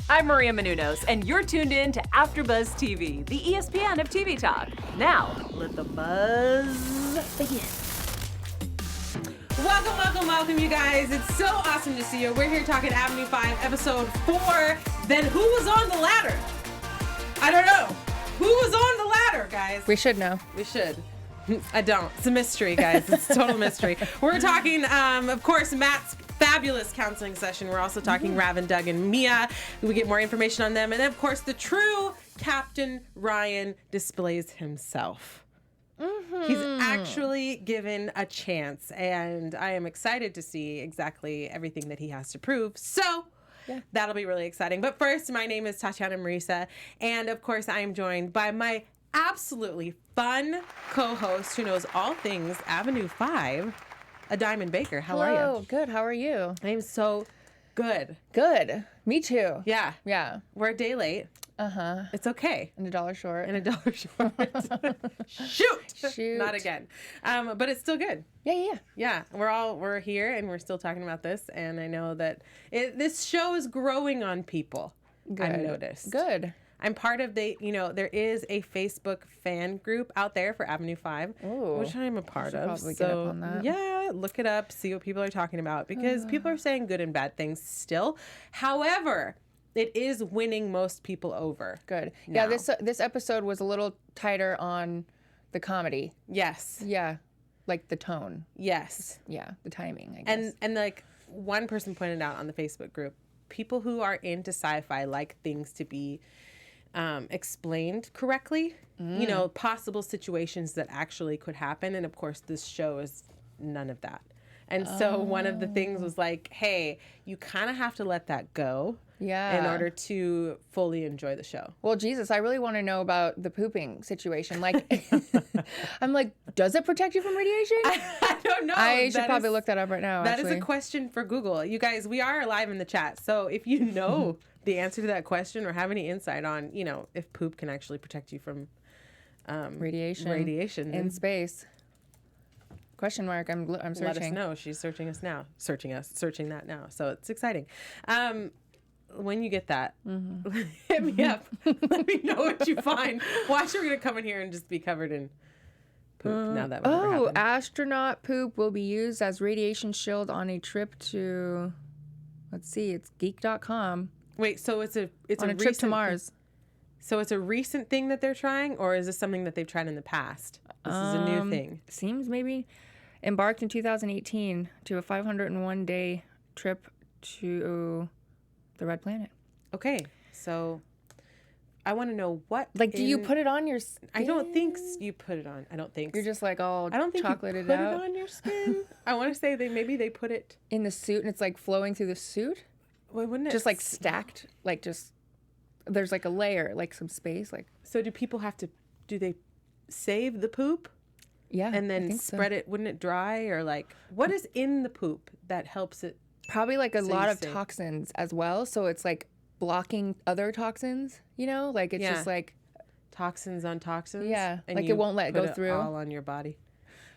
I'm Maria Menounos, and you're tuned in to AfterBuzz TV, the ESPN of TV talk. Now, let the buzz begin. Welcome, you guys. It's so awesome to see you. We're here talking Avenue 5, episode 4. Then who was on the ladder? I don't know. Who was on the ladder, guys? We should know. We should. I don't. It's a mystery, guys. It's a total mystery. We're talking, of course, Matt's fabulous counseling session. We're also talking Raven, Doug, and Mia. We get more information on them. And then, of course, the true Captain Ryan displays himself. He's actually given a chance, and I am excited to see exactly everything that he has to prove. So that'll be really exciting. But first, my name is Tatiana Marisa, and of course, I am joined by my absolutely fun co-host who knows all things Avenue 5, a Diamond Baker. How are you? Oh, good. How are you? I'm so good. Good. Me too. Yeah. Yeah. We're a day late. Uh-huh. It's okay. And $1 short. And $1 short. Shoot. Not again. But it's still good. Yeah. We're here and we're still talking about this. And I know that this show is growing on people. Good. I've noticed. Good. I'm part of there is a Facebook fan group out there for Avenue 5, which I'm a part of. Probably get up on that. Yeah, look it up, see what people are talking about, because people are saying good and bad things still. However, it is winning most people over. Good. Now. Yeah, this episode was a little tighter on the comedy. Yes. Yeah. Like the tone. Yes. Yeah, the timing, I guess. And like one person pointed out on the Facebook group, people who are into sci-fi like things to be explained correctly, possible situations that actually could happen. And of course, this show is none of that. And so one of the things was like, hey, you kind of have to let that go in order to fully enjoy the show. Well, Jesus, I really want to know about the pooping situation. Like, I'm like, does it protect you from radiation? I don't know. I should probably look that up right now, That is a question for Google. You guys, we are live in the chat. So if you know the answer to that question or have any insight on, if poop can actually protect you from radiation in space. Question mark. I'm searching. Let us know. She's searching us now. Searching that now. So it's exciting. When you get that, hit me up. Let me know what you find. Watch, we're going to come in here and just be covered in poop now that would never happen. Astronaut poop will be used as radiation shield on a trip to, let's see, it's geek.com. Wait, so it's a trip to Mars. So it's a recent thing that they're trying, or is this something that they've tried in the past? This is a new thing. Seems maybe embarked in 2018 to a 501-day trip to the Red Planet. Okay, so I want to know what. Like, do you put it on your skin? I don't think you put it on. I don't think you're just like all. I don't think chocolated you put out. it on your skin. I want to say they put it in the suit, and it's like flowing through the suit. Why wouldn't it? Just like stacked, like just there's like a layer, like some space, like. So do people have to? Do they save the poop? Yeah, and then spread it. Wouldn't it dry, or like what is in the poop that helps it? Probably like a lot of toxins as well. So it's like blocking other toxins. Like it's just like toxins on toxins. Yeah, and like it won't let it go it through. All on your body.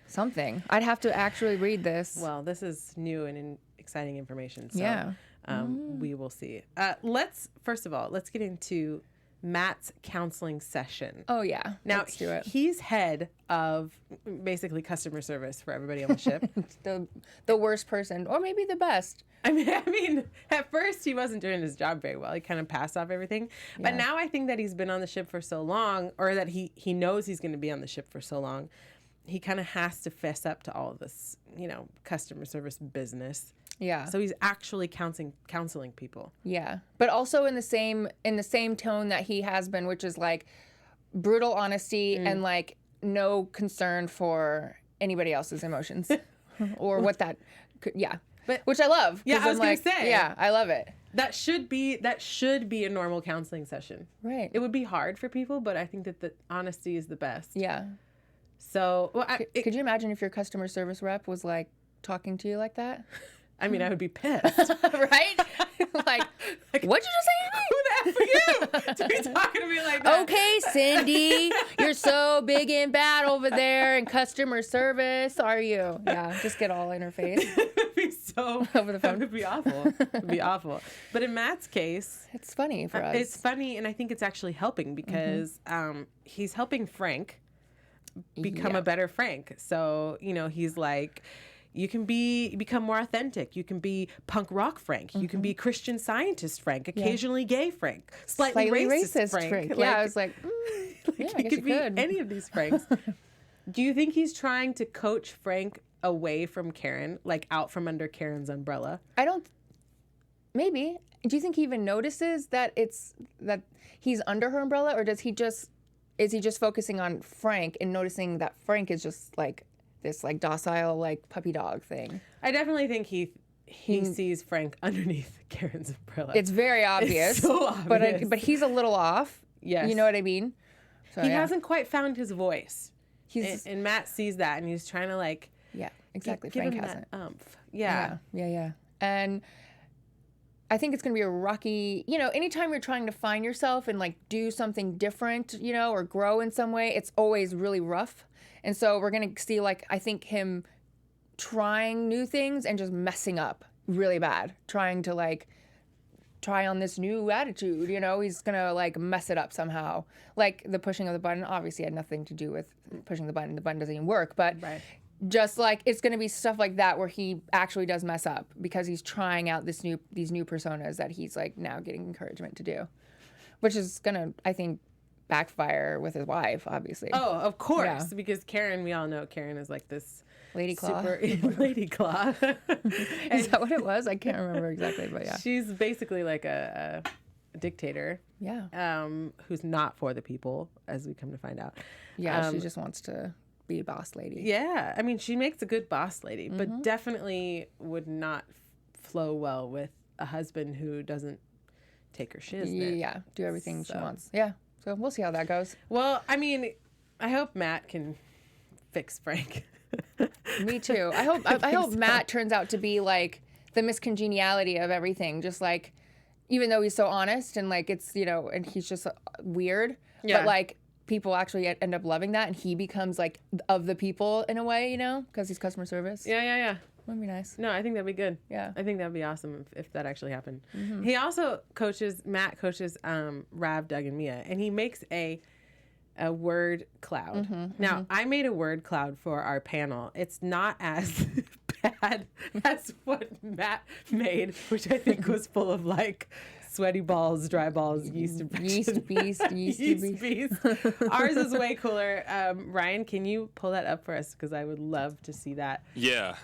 Something. I'd have to actually read this. Well, this is new and exciting information. So, yeah. We will see. Let's get into Matt's counseling session. Oh, yeah. Now, let's do it. He's head of basically customer service for everybody on the ship. the worst person, or maybe the best. I mean, at first he wasn't doing his job very well. He kind of passed off everything. Yeah. But now I think that he's been on the ship for so long, or that he knows he's going to be on the ship for so long, he kind of has to fess up to all of this, customer service business. Yeah. So he's actually counseling people. Yeah. But also in the same tone that he has been, which is like brutal honesty and like no concern for anybody else's emotions or what that could, But which I love. Yeah, I was going to say. Yeah, I love it. That should be a normal counseling session. Right. It would be hard for people, but I think that the honesty is the best. Yeah. So, could you imagine if your customer service rep was like talking to you like that? I mean, I would be pissed. Right? like, what'd you just say to me? Who the F are to be talking to me like that. Okay, Cindy, you're so big and bad over there in customer service, are you? Yeah, just get all in her face. It would be so Over the phone. It would be awful. It would be awful. But in Matt's case, It's funny for us. it's funny, and I think it's actually helping because he's helping Frank become a better Frank. So, he's like, you can become more authentic. You can be punk rock Frank. You can be Christian Scientist Frank, occasionally gay Frank, slightly racist Frank. Yeah, I was like, yeah, I guess you be could. any of these Franks. Do you think he's trying to coach Frank away from Karen, like out from under Karen's umbrella? I don't. Maybe. Do you think he even notices that that he's under her umbrella, or is he just focusing on Frank and noticing that Frank is just like this like docile like puppy dog thing? I definitely think he sees Frank underneath Karen's umbrella. It's very obvious. It's so obvious. But he's a little off. Yes. You know what I mean? So, He hasn't quite found his voice. He's And Matt sees that, and he's trying to like yeah, exactly. give Frank him hasn't. that umph. Yeah. Yeah. And I think it's going to be a rocky, anytime you're trying to find yourself and like do something different, or grow in some way, it's always really rough. And so we're going to see like, I think him trying new things and just messing up really bad, trying to like try on this new attitude, he's going to like mess it up somehow. Like the pushing of the button obviously had nothing to do with pushing the button. The button doesn't even work, but just like it's going to be stuff like that where he actually does mess up because he's trying out these new personas that he's like now getting encouragement to do, which is going to, I think, backfire with his wife, obviously. Oh, of course, because Karen, we all know Karen is like this Lady Claw. super lady claw. Is that what it was? I can't remember exactly, but yeah. She's basically like a dictator. Yeah. Who's not for the people, as we come to find out. Yeah, she just wants to be a boss lady. Yeah, I mean, she makes a good boss lady, but definitely would not flow well with a husband who doesn't take her shiznit. Yeah, do everything she wants. Yeah, so we'll see how that goes. Well, I mean, I hope Matt can fix Frank. Me too. I hope Matt turns out to be like the miscongeniality of everything. Just like, even though he's so honest and like it's and he's just weird, but like people actually end up loving that, and he becomes like of the people in a way, because he's customer service. Yeah. That'd be nice. No, I think that'd be good. Yeah. I think that'd be awesome if that actually happened. He also Matt coaches Rav, Doug, and Mia, and he makes a word cloud. Now, I made a word cloud for our panel. It's not as bad as what Matt made, which I think was full of like sweaty balls, dry balls, yeast infection. Yeast beast. Ours is way cooler. Ryan, can you pull that up for us? Because I would love to see that. Yeah.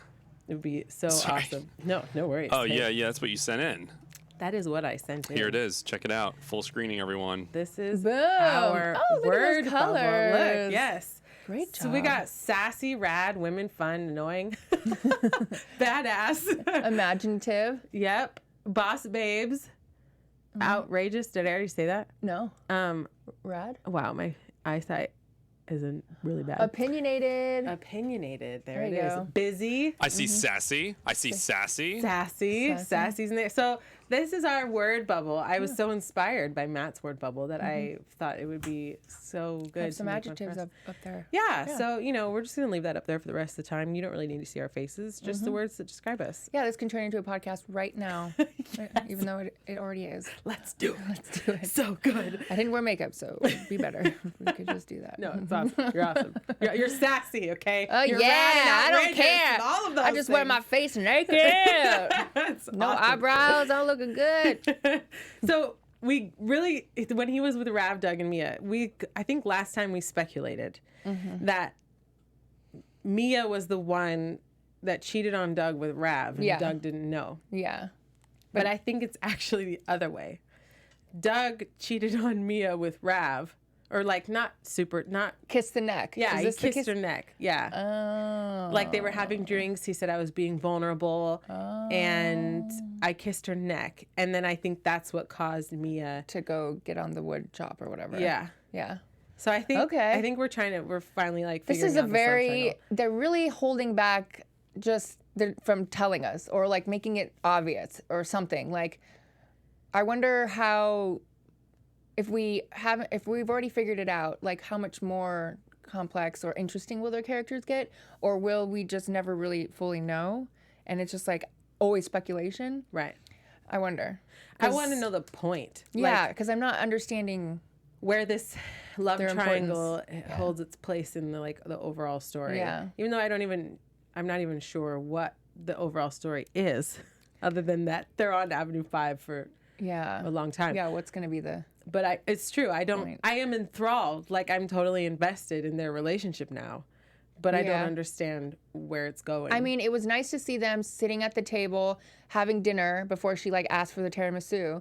It would be so awesome. No worries. Oh, yeah, that's what you sent in. That is what I sent in. Here it is. Check it out. Full screening, everyone. This is Boom. our Oh, look at word those bubble. colors. Look, yes. Great job. So we got sassy, rad, women, fun, annoying, badass. Imaginative. Yep. Boss babes. Outrageous. Did I already say that? No. Rad. Wow, my eyesight isn't really bad. Opinionated. Opinionated. There There it you is. go. Busy. I see sassy. I see sassy. Sassy's in there. So this is our word bubble. I was so inspired by Matt's word bubble that I thought it would be so good. Have some to make one adjectives for us. up there. Yeah, so we're just gonna leave that up there for the rest of the time. You don't really need to see our faces, just the words that describe us. Yeah, this can turn into a podcast right now, even though it already is. Let's do it. Let's do it. So good. I didn't wear makeup, so it would be better if we could just do that. No, it's awesome. You're awesome. You're sassy, okay? Oh You're yeah, rad and I don't outrageous care. and all of those I just wear my things. face naked. That's No awesome. eyebrows. I'm looking good. So we really, when he was with Rav, Doug, and Mia, I think last time we speculated that Mia was the one that cheated on Doug with Rav, and Yeah. Doug didn't know. Yeah. But I think it's actually the other way. Doug cheated on Mia with Rav, or like not. Kiss the neck. Yeah, Is he this the kissed her neck. Yeah. Oh. Like they were having drinks. He said I was being vulnerable, and I kissed her neck. And then I think that's what caused Mia. To go get on the wood chop or whatever. Yeah. Yeah. So I think Okay. we're finally like This figuring is a out the very, subtitle. they're really holding back just from telling us or like making it obvious or something. Like, I wonder how if we've already figured it out, like how much more complex or interesting will their characters get, or will we just never really fully know, and it's just like always speculation? Right. I wonder. I want to know the point. Yeah, because I'm not understanding Where this love their triangle holds its place in the overall story. Yeah. Even though I'm not even sure what the overall story is, other than that they're on Avenue 5 for a long time. Yeah, what's going to be the... But it's true. I Point. am enthralled. Like, I'm totally invested in their relationship now. But I don't Yeah. understand where it's going. I mean, it was nice to see them sitting at the table having dinner before she like asked for the tiramisu.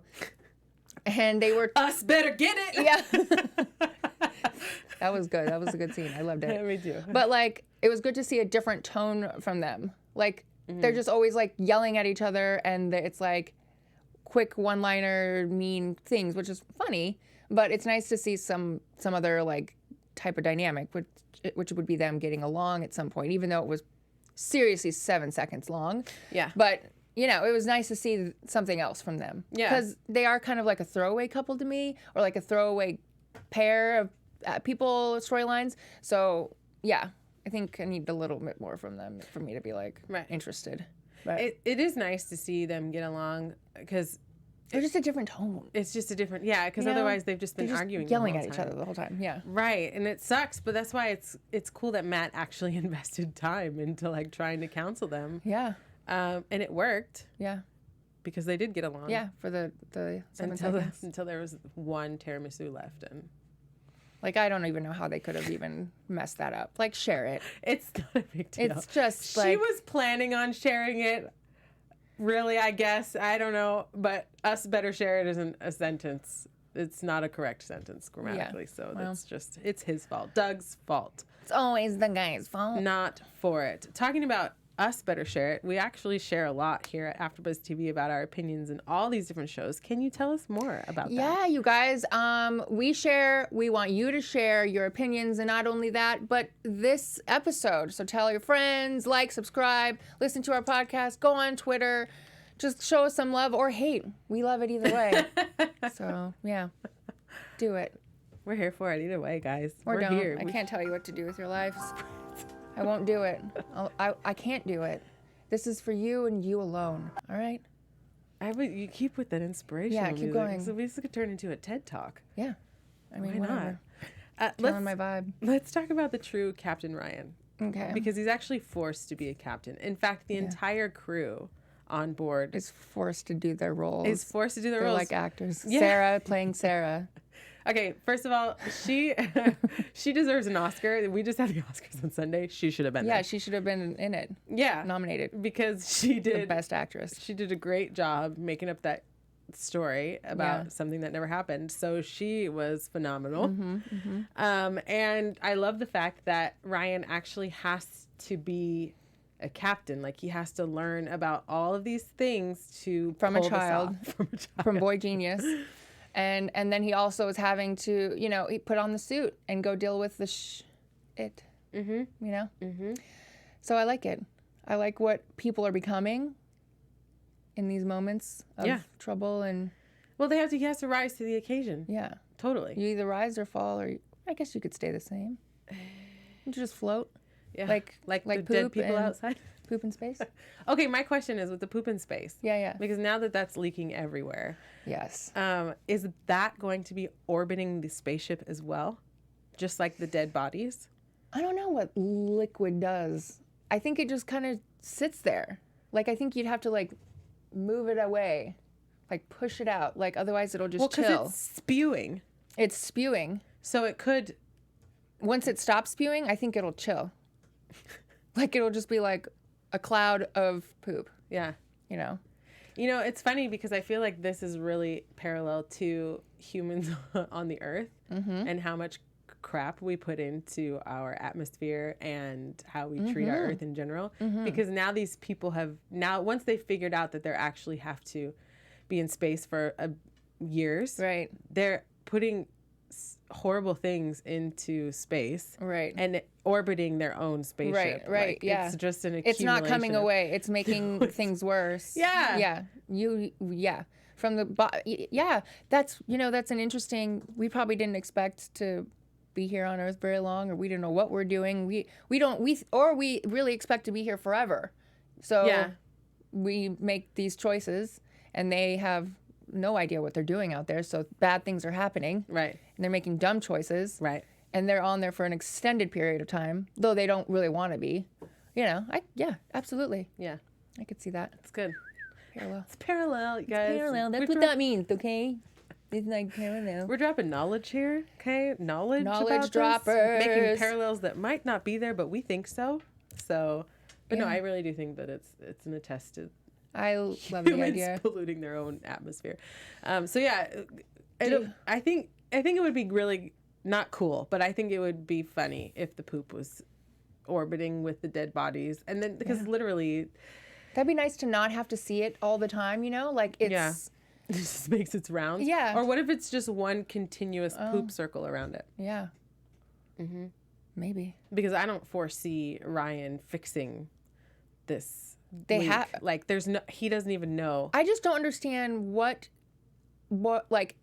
And they were... Us better get it. Yeah. That was good. That was a good scene. I loved it. Me too. But like, it was good to see a different tone from them. Like, they're just always like yelling at each other, and it's like quick one-liner mean things, which is funny. But it's nice to see some other like type of dynamic, which would be them getting along at some point, even though it was seriously 7 seconds long. Yeah. But you know, it was nice to see something else from them. Yeah. Because they are kind of like a throwaway couple to me, or like a throwaway pair of people storylines. So yeah, I think I need a little bit more from them for me to be like interested. But It is nice to see them get along, because they're just a different tone. it's just a different, because You know, otherwise they've just been They're just arguing, yelling the at whole each time. other the whole time. Yeah. Right, and it sucks, but that's why it's cool that Matt actually invested time into like trying to counsel them. Yeah. And it worked Yeah. because they did get along. Yeah. For the 7 Until seconds. until there was one tiramisu left, and Like, I don't even know how they could have even messed that up. Like, share it. it's not a big deal. It's just She like... was planning on sharing it. Really, I guess. I don't know. But us better share it isn't a sentence. It's not a correct sentence grammatically. So it's his fault. Doug's fault. It's always the guy's fault. Not for it. Talking about us better share it, we actually share a lot here at AfterBuzz TV about our opinions in all these different shows. Can you tell us more about that? Yeah, you guys, we want you to share your opinions, and not only that, but this episode. So tell your friends, like, subscribe, listen to our podcast, go on Twitter, just show us some love or hate. We love it either way. So, yeah, do it. We're here for it either way, guys. Or We're don't. here. I can't tell you what to do with your lives. I won't do it. I can't do it. This is for you and you alone. All right? You keep with that inspiration. Yeah, keep going. So this could turn into a TED Talk. Yeah. I mean, Why whatever. not? Killing my vibe. Let's talk about the true Captain Ryan. Okay. Because he's actually forced to be a captain. In fact, the entire crew on board Is forced to do their roles. is forced to do their They're roles. like actors. Yeah. Sarah playing Sarah. Okay, first of all, she deserves an Oscar. We just had the Oscars on Sunday. She should have been Yeah, there. she should have been in it. Yeah, Nominated. because she The did. best actress. She did a great job making up that story about Yeah. something that never happened. So she was phenomenal. Mm-hmm, And I love the fact that Ryan actually has to be a captain. Like, he has to learn about all of these things to From a pull this child. off. From a child. From Boy Genius. And then he also is having to, he put on the suit and go deal with the it. Mm-hmm. You know? Mm-hmm. So I like it. I like what people are becoming in these moments of trouble, and Well, he has to rise to the occasion. yeah. Totally. You either rise or fall, or I guess you could stay the same. You just float. Yeah. Like the poop dead people and outside. poop in space. Okay, my question is with the poop in space. Yeah. Because now that that's leaking everywhere, Yes. is that going to be orbiting the spaceship as well? Just like the dead bodies? I don't know what liquid does. I think it just kind of sits there. Like, I think you'd have to like move it away, like push it out. Like, otherwise it'll just chill. Because it's spewing. It's spewing. So it could. Once it stops spewing, I think it'll chill. Like, it'll just be like a cloud of poop, Yeah. you know? You know, it's funny because I feel like this is really parallel to humans on the Earth and how much crap we put into our atmosphere and how we treat our Earth in general. Because now these people once they figured out that they actually have to be in space for years, Right. they're putting horrible things into space, Right. and orbiting their own spaceship. Right, Like, yeah. It's just an It's not accumulation coming of- away. It's making things worse. Yeah. Yeah. Yeah. from the yeah, that's that's an interesting. We probably didn't expect to be here on Earth very long, or we don't know what we're doing. We really expect to be here forever. So we make these choices, and they have no idea what they're doing out there. So bad things are happening. Right. And they're making dumb choices. Right. And they're on there for an extended period of time, though they don't really want to be. Absolutely. Yeah. I could see that. It's good. Parallel. It's parallel, you guys. Parallel. That's what that means, okay? It's like parallel. We're dropping knowledge here, okay? Knowledge about droppers. this, making parallels that might not be there, but we think so. So, but no, I really do think that it's an attested. I love the Humans idea. polluting their own atmosphere. So yeah, I think it would be really not cool, but I think it would be funny if the poop was orbiting with the dead bodies, and then because literally, that'd be nice to not have to see it all the time. Like it's. It just makes its rounds. Yeah. Or what if it's just one continuous poop circle around it? Yeah. Mm-hmm. Maybe. Because I don't foresee Ryan fixing this. They leak. have He doesn't even know. I just don't understand what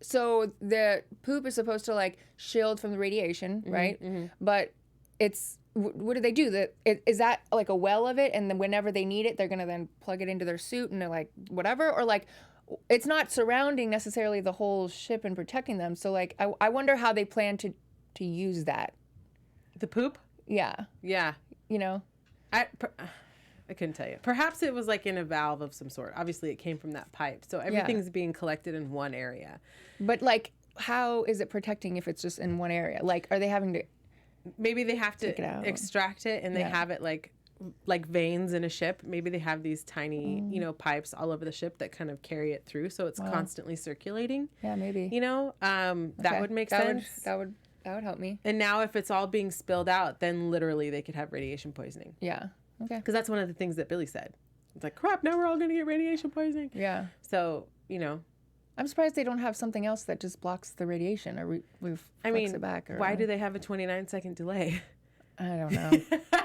so the poop is supposed to like shield from the radiation, right? Mm-hmm. But it's what do they do? Is that like a well of it, and then whenever they need it, they're gonna then plug it into their suit and they're like whatever, or like. It's not surrounding necessarily the whole ship and protecting them. So, like, I wonder how they plan to use that. The poop? Yeah. Yeah. I couldn't tell you. Perhaps it was like in a valve of some sort. Obviously, it came from that pipe. So everything's being collected in one area. But, like, how is it protecting if it's just in one area? Like, are they having to... Maybe they have to extract it, and they have it, like veins in a ship. Maybe they have these tiny, pipes all over the ship that kind of carry it through, so it's constantly circulating. Yeah, maybe. That would make sense. That would help me. And now if it's all being spilled out, then literally they could have radiation poisoning. Yeah. Okay. Because that's one of the things that Billy said. It's like, crap, now we're all going to get radiation poisoning. Yeah. So, I'm surprised they don't have something else that just blocks the radiation or reflects it back. Or why do they have a 29-second delay? I don't know.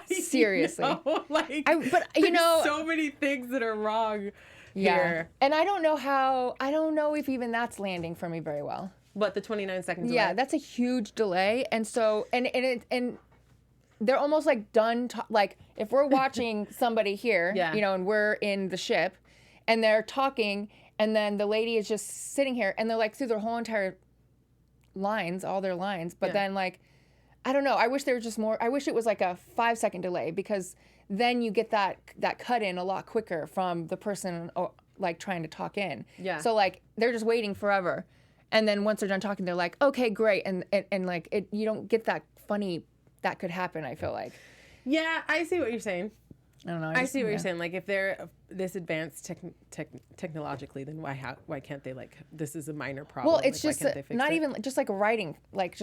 Seriously. There's so many things that are wrong here. And I don't know if even that's landing for me very well. What, the 29-second delay? Yeah, that's a huge delay. And so, and they're almost like done, like if we're watching somebody here, and we're in the ship and they're talking and then the lady is just sitting here and they're like through their whole entire lines, all their lines, but then like, I don't know. I wish there was just more. I wish it was like a 5-second delay because then you get that cut in a lot quicker from the person like trying to talk in. Yeah. So like they're just waiting forever, and then once they're done talking, they're like, okay, great, and like it, you don't get that funny that could happen. I feel like. Yeah, I see what you're saying. I don't know. I see what you're saying. Like if they're this advanced technologically, then why can't they this is a minor problem? Well, it's just not it? even just like a writing, like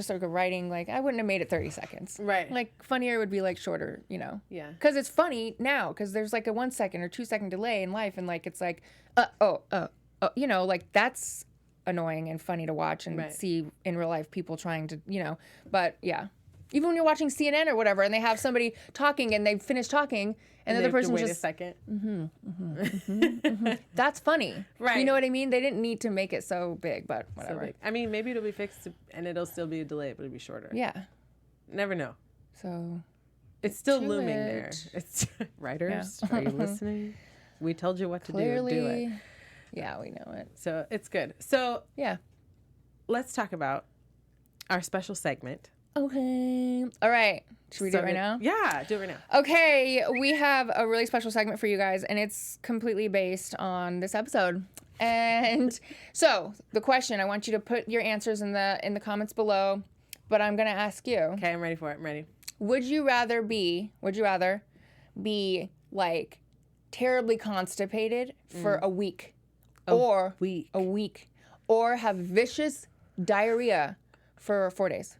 I wouldn't have made it 30 seconds. Right. Like funnier would be like shorter, Yeah. Because it's funny now because there's like a 1 second or 2 second delay in life, and like it's like like that's annoying and funny to watch and see in real life people trying to but yeah. Even when you're watching CNN or whatever, and they have somebody talking, and they finish talking, and the other person wait just a second. That's funny, right? You know what I mean? They didn't need to make it so big, but whatever. So big. I mean, maybe it'll be fixed, and it'll still be a delay, but it'll be shorter. Yeah. Never know. So. It's still looming there. It's writers. Are you listening? We told you what to do. Do it. Yeah, we know it. So it's good. So yeah, let's talk about our special segment. Okay. All right. Should we do it right now? Yeah, do it right now. Okay. We have a really special segment for you guys, and it's completely based on this episode. And so the question, I want you to put your answers in the comments below, but I'm going to ask you. Okay, I'm ready for it. I'm ready. Would you rather be like terribly constipated for a week or have vicious diarrhea for 4 days?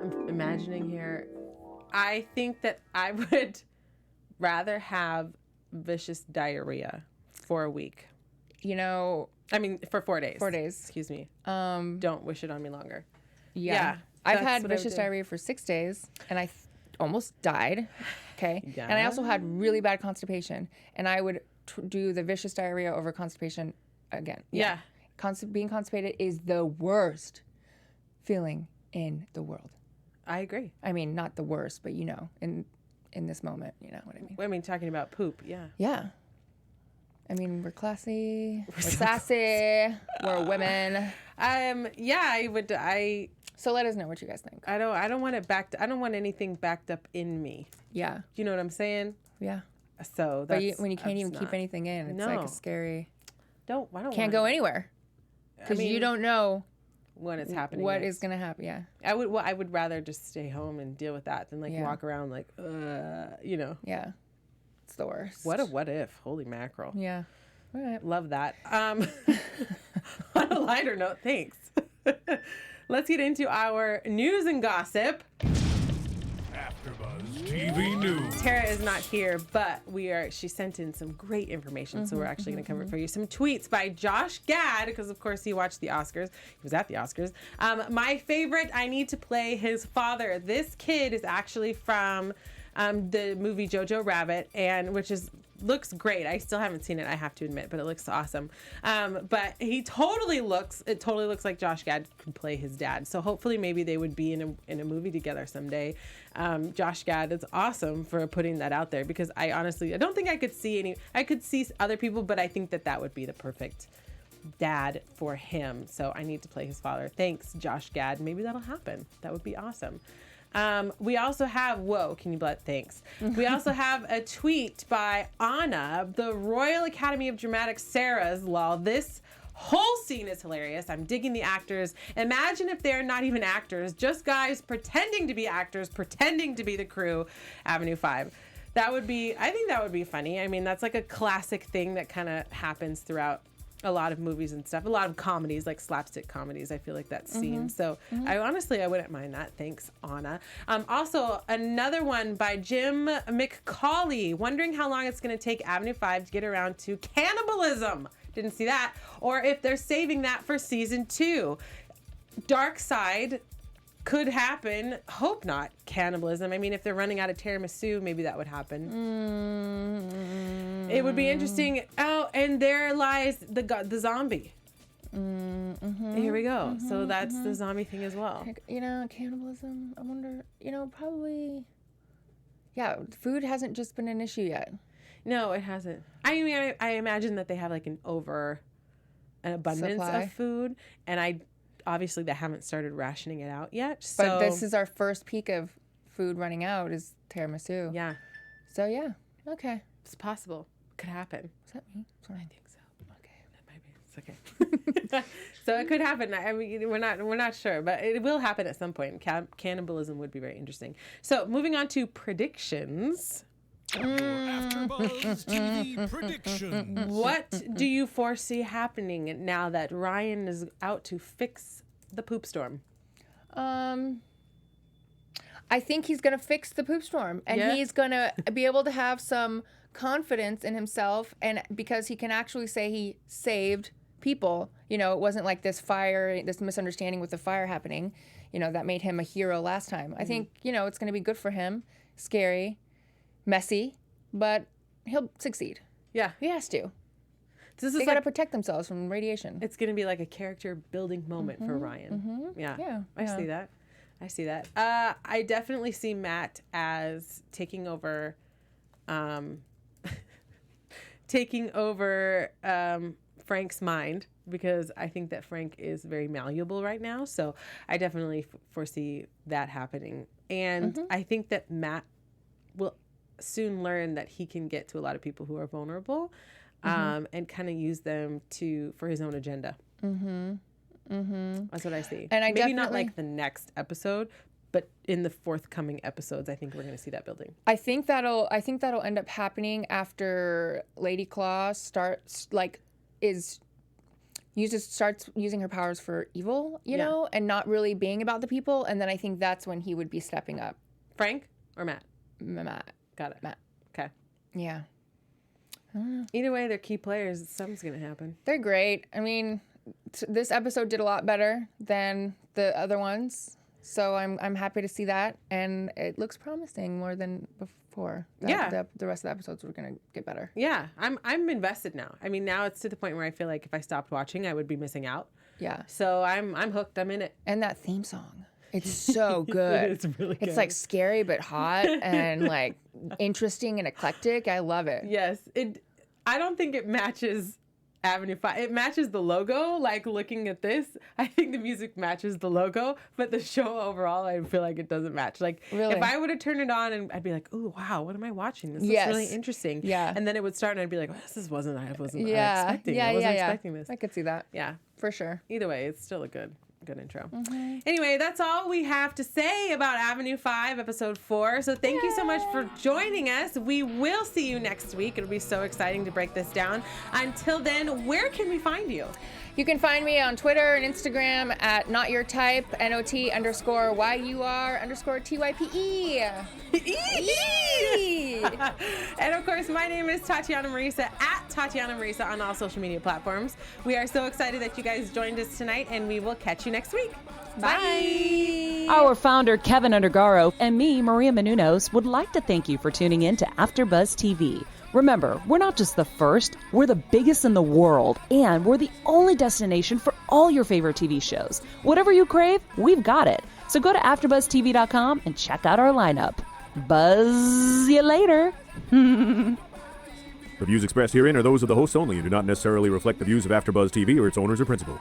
I'm imagining here. I think that I would rather have vicious diarrhea for a week. I mean, for 4 days. 4 days. Excuse me. Don't wish it on me longer. Yeah. I've had vicious diarrhea for 6 days, and I almost died. Okay. Yeah. And I also had really bad constipation, and I would do the vicious diarrhea over constipation again. Yeah. Being constipated is the worst feeling in the world. I agree. I mean, not the worst, but in this moment, you know what I mean. I mean, talking about poop, yeah. Yeah. I mean, we're classy, we're sassy, we're women. I So let us know what you guys think. don't want I don't want anything backed up in me. Yeah. You know what I'm saying? Yeah. So But that's when you can't even keep anything in, it's like No. a scary. I don't Can't want go anywhere because you don't know when it's happening. what next. is gonna happen. Yeah. I would rather just stay home and deal with that than Yeah. walk around like you know. Yeah. It's the worst. What if? Holy mackerel. Yeah. All right. Love that. On a lighter note, thanks. Let's get into our news and gossip. AfterBuzz TV News. Tara is not here, but she sent in some great information, so we're actually going to cover it for you. Some tweets by Josh Gad, because of course he watched the Oscars. He was at the Oscars. My favorite, I need to play his father. This kid is actually from the movie Jojo Rabbit, and looks great. I still haven't seen it, I have to admit, but it looks awesome. But it totally looks like Josh Gad could play his dad. So hopefully maybe they would be in a movie together someday. Josh Gad is awesome for putting that out there, because I don't think I could see other people, but I think that would be the perfect dad for him. So I need to play his father. Thanks, Josh Gad. Maybe that'll happen. That would be awesome. We also have, thanks. We also have a tweet by Anna, the Royal Academy of Dramatics Sarah's lol. This whole scene is hilarious. I'm digging the actors. Imagine if they're not even actors, just guys pretending to be actors, pretending to be the crew, Avenue 5. I think that would be funny. I mean, that's like a classic thing that kind of happens throughout a lot of movies and stuff, a lot of comedies, like slapstick comedies. I feel like that's seen. So I wouldn't mind that. Thanks, Anna. Also, another one by Jim McCauley, wondering how long it's going to take Avenue 5 to get around to cannibalism. Didn't see that. Or if they're saving that for season 2. Dark Side could happen. Hope not cannibalism. I mean, if they're running out of tiramisu, maybe that would happen. It would be interesting. Oh, and there lies the zombie. Here we go. So that's the zombie thing as well. Cannibalism. I wonder. Probably. Yeah, food hasn't just been an issue yet. No, it hasn't. I mean, I imagine that they have like an abundance Supply. of food, and obviously they haven't started rationing it out yet. So But this is our first peak of food running out is tiramisu. yeah, So yeah. Okay. it's possible. Could happen. Is that me? Sorry. I think so. Okay, that might be. It's okay. So it could happen. I mean, we're not sure, but it will happen at some point. Cannibalism would be very interesting. So moving on to predictions. AfterBuzz TV predictions. What do you foresee happening now that Ryan is out to fix the poop storm? I think he's gonna fix the poop storm, and Yeah? he's gonna be able to have some confidence in himself, and because he can actually say he saved people. It wasn't like this misunderstanding with the fire happening. That made him a hero last time. I think it's gonna be good for him. Scary, messy, but he'll succeed. Yeah, He has to. this They is gotta like, protect themselves from radiation. it's going to be like a character building moment for Ryan. Yeah, Yeah, I see that. I definitely see Matt as taking over Frank's mind, because I think that Frank is very malleable right now. So I definitely foresee that happening. And I think that Matt will soon learn that he can get to a lot of people who are vulnerable and kind of use them for his own agenda. That's what I see. And Maybe not like the next episode, but in the forthcoming episodes, I think we're going to see that building. I think that'll end up happening after Lady Claw starts using her powers for evil, you know, and not really being about the people. And then I think that's when he would be stepping up. Frank or Matt? Matt. Got it. Matt. Okay. Yeah. Either way, they're key players. Something's going to happen. They're great. I mean, this episode did a lot better than the other ones. So I'm happy to see that, and it looks promising more than before. The rest of the episodes were gonna get better. Yeah, I'm invested now. I mean, now it's to the point where I feel like if I stopped watching, I would be missing out. Yeah. So I'm hooked. I'm in it. And that theme song, it's so good. It's really good. It's like scary but hot and like interesting and eclectic. I love it. Yes. I don't think it matches Avenue 5. It matches the logo. Like looking at this, I think the music matches the logo, but the show overall, I feel like it doesn't match. Like Really? if I would have turned it on and I'd be like, "Ooh, wow, what am I watching? This is really interesting." Yeah. And then it would start and I'd be like, oh, "This wasn't expecting. Yeah. I wasn't expecting this." I could see that. Yeah. For sure. Either way, it's still a good intro. Anyway, that's all we have to say about Avenue 5, episode 4. So thank you so much for joining us. We will see you next week. It'll be so exciting to break this down. Until then, where can we find you? You can find me on Twitter and Instagram at NotYourType, NOT_YUR_TYPE. And of course, my name is Tatiana Marisa at Tatiana Marisa on all social media platforms. We are so excited that you guys joined us tonight, and we will catch you next week. Bye. Our founder, Keven Undergaro, and me, Maria Menounos, would like to thank you for tuning in to AfterBuzz TV. Remember, we're not just the first, we're the biggest in the world, and we're the only destination for all your favorite TV shows. Whatever you crave, we've got it. So go to AfterBuzzTV.com and check out our lineup. Buzz you later. The views expressed herein are those of the hosts only and do not necessarily reflect the views of AfterBuzz TV or its owners or principal.